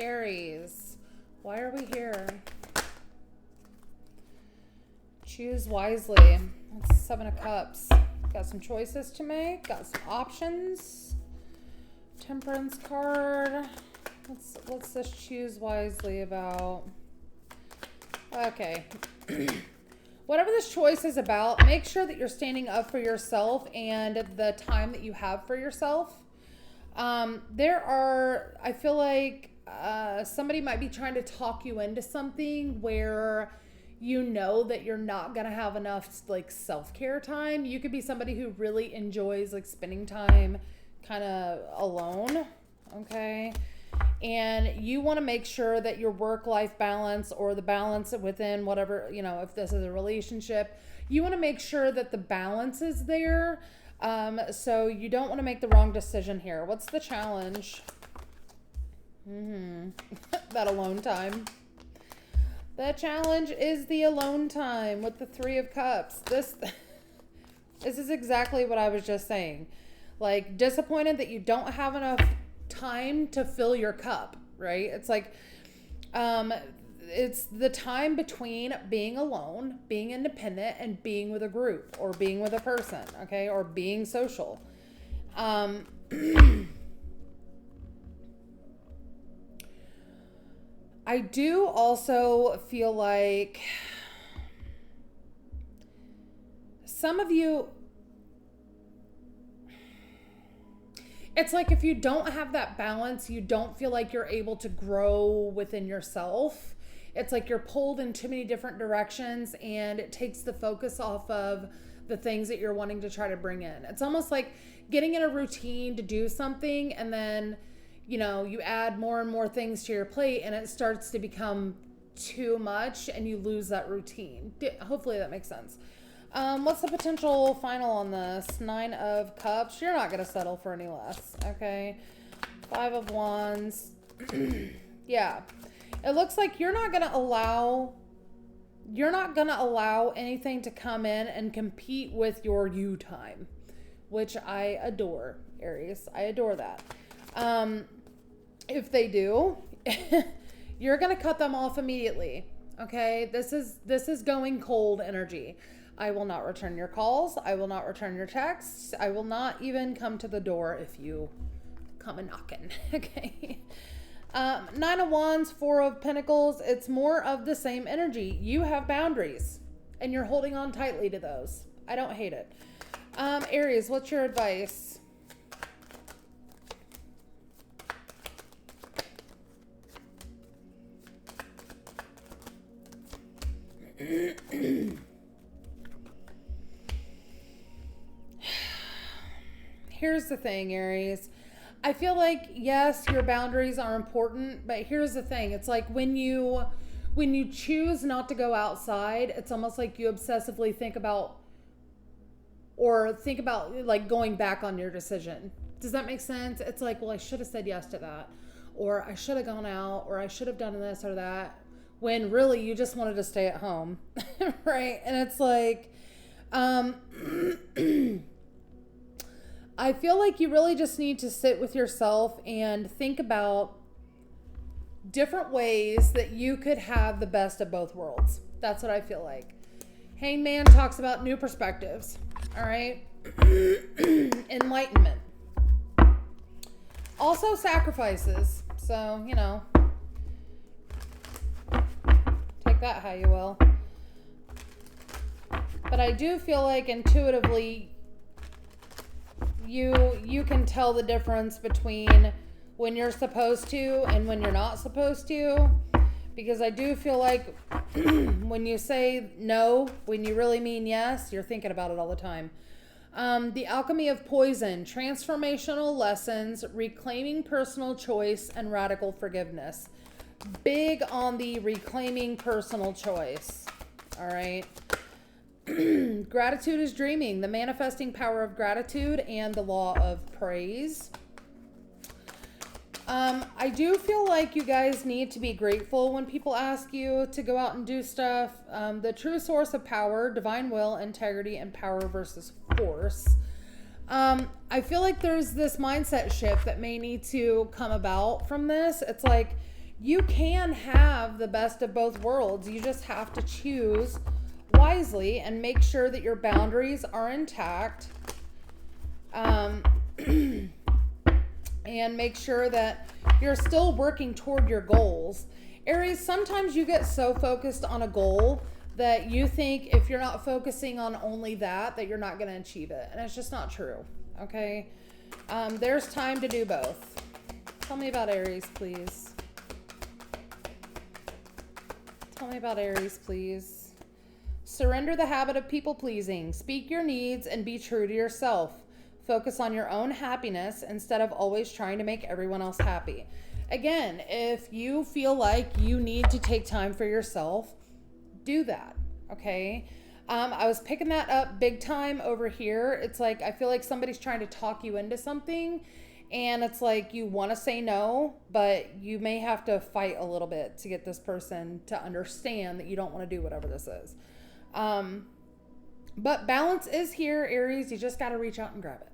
Aries. Why are we here? Choose wisely. That's 7 of Cups. Got some choices to make. Got some options. Temperance card. What's this choose wisely about? Okay. Whatever this choice is about, make sure that you're standing up for yourself and the time that you have for yourself. I feel like somebody might be trying to talk you into something where you know that you're not going to have enough like self-care time. You could be somebody who really enjoys like spending time kind of alone. Okay. And you want to make sure that your work-life balance or the balance within whatever, if this is a relationship, you want to make sure that the balance is there. So you don't want to make the wrong decision here. What's the challenge? That alone time. The challenge is the alone time with the 3 of Cups. This is exactly what I was just saying. Like, disappointed that you don't have enough time to fill your cup, right? It's like, it's the time between being alone, being independent, and being with a group or being with a person, okay? Or being social. I do also feel like some of you, it's like if you don't have that balance, you don't feel like you're able to grow within yourself. It's like you're pulled in too many different directions and it takes the focus off of the things that you're wanting to try to bring in. It's almost like getting in a routine to do something and then you add more and more things to your plate and it starts to become too much and you lose that routine. Hopefully that makes sense. What's the potential final on this? 9 of Cups. You're not going to settle for any less. Okay. 5 of Wands. Yeah. It looks like you're not going to allow anything to come in and compete with your you time, which I adore, Aries. I adore that. If they do, you're going to cut them off immediately. Okay. This is going cold energy. I will not return your calls. I will not return your texts. I will not even come to the door if you come a knocking. Okay. 9 of Wands, 4 of Pentacles. It's more of the same energy. You have boundaries and you're holding on tightly to those. I don't hate it. Aries, what's your advice? Here's the thing, Aries. I feel like, yes, your boundaries are important, but here's the thing. It's like when you choose not to go outside, it's almost like you obsessively think about like going back on your decision. Does that make sense? It's like, well, I should have said yes to that, or I should have gone out, or I should have done this or that, when really you just wanted to stay at home. Right? And it's like, I feel like you really just need to sit with yourself and think about different ways that you could have the best of both worlds. That's what I feel like. Hangman talks about new perspectives. All right. Enlightenment. Also sacrifices. So, take that how you will. But I do feel like intuitively you can tell the difference between when you're supposed to and when you're not supposed to, because I do feel like when you say no, when you really mean yes, you're thinking about it all the time. The Alchemy of Poison, transformational lessons, reclaiming personal choice, and radical forgiveness. Big on the reclaiming personal choice. All right. Gratitude is dreaming, the manifesting power of gratitude and the law of praise. I do feel like you guys need to be grateful when people ask you to go out and do stuff. The true source of power, divine will, integrity, and power versus force. I feel like there's this mindset shift that may need to come about from this. It's like you can have the best of both worlds. You just have to choose wisely and make sure that your boundaries are intact. And make sure that you're still working toward your goals. Aries, sometimes you get so focused on a goal that you think if you're not focusing on only that you're not going to achieve it. And it's just not true. Okay? There's time to do both. Tell me about Aries, please. Tell me about Aries, please. Surrender the habit of people pleasing. Speak your needs and be true to yourself. Focus on your own happiness instead of always trying to make everyone else happy. Again, if you feel like you need to take time for yourself, do that, okay? I was picking that up big time over here. It's like, I feel like somebody's trying to talk you into something, and it's like you want to say no, but you may have to fight a little bit to get this person to understand that you don't want to do whatever this is. But balance is here, Aries. You just got to reach out and grab it.